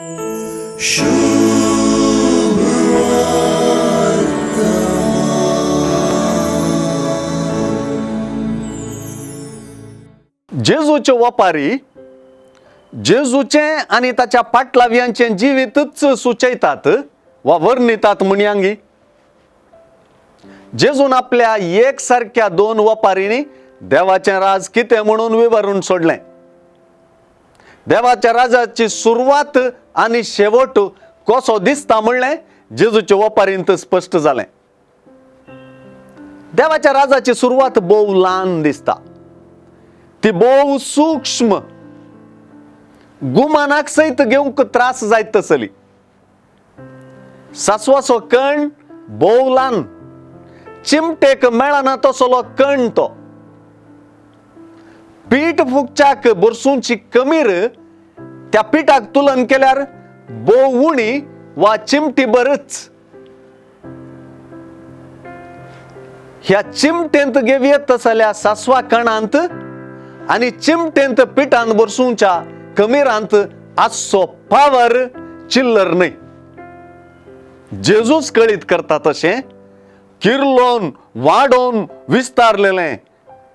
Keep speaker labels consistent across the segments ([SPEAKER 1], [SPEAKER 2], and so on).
[SPEAKER 1] जेजूचे व्यापारी जेजूचे आणि त्याच्या पाठलाव्यांचे जीवितच सुचयतात वा वर्णितात म्हणयांगी. जेजून आपल्या एकसारख्या दोन व्यापारींनी देवाचे राज किते म्हणून विवरून सोडले. देवाच्या राजाची सुरुवात आणि शेवट कसो दिसता म्हणले जेजूच्या व्यापारींत स्पष्ट झाले. देवाच्या राजाची सुरुवात बहु लहान दिसता, ती बहु सूक्ष्म, गुमानाक सहित घेऊक त्रास जायत तसली. सासवासो कण बहु लहान, चिमटेक मेळना तसलो कण तो. पीठ फुगच्याक बरसूंची कमीर त्या पिठाक तुलन केल्यार बहु उणी वा चिमटी बरच. ह्या चिमटेंत घेवयेत तसल्या सासवा कणांत आणि चिमटेंत पिठांत बरसूंच्या कमीरांत आसो पावर चिल्लर नाही. जेजूच कळीत करता तशे किर्लोन वाडोन विस्तारलेले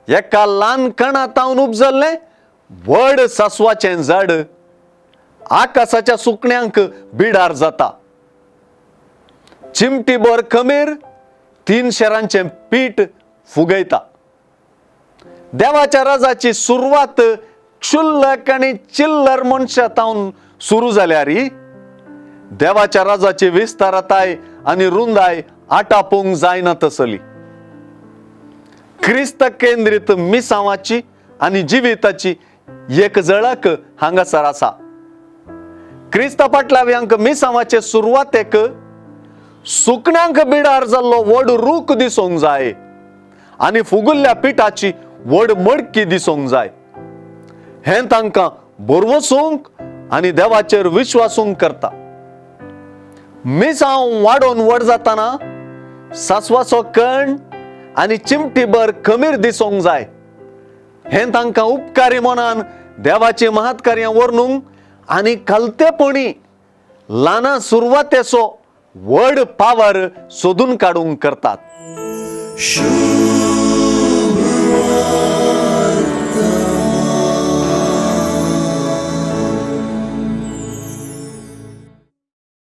[SPEAKER 1] एका ल्हान कणातावन उपजल्ले व्हड सासवाचें झाड आकाशाच्या सुकण्यांक बिडार जाता. चिमटीभर खमीर 3 शेरांचें पीठ फुगयता. देवाच्या राजाची सुरवात क्षुल्लक आणि चिल्लर मनशातावन सुरू जाल्यार देवाच्या राजाची विस्तारताय आणि रुंदाय आटापूंक जायना तसली. ख्रिस्त केंद्रित मिसावाची आणि जिविताची एक झळक हांगासर आसा. ख्रिस्त पाटलाव्यांक मिसावाचे सुरवातेक सुकण्यांक बिडार जाल्लो व्हड रूख दिसोंक जाय आणि फुगुल्ल्या पिठाची व्हड मडकी दिसोंक जाय. हें तांकां बरवसूंक आणि देवाचेर विश्वासूंक करता. मिसांव वाडोन व्हड जाताना सासवाचो कण आणि चिमटीभर खमीर दिसोंक जाय. हें तांकां उपकारी मनान देवाची महत्कार्यां वर्णूंक आणि खालतेपणी ल्हाना सुरवातेचो व्हड पावर सोदून काडूंक करतात.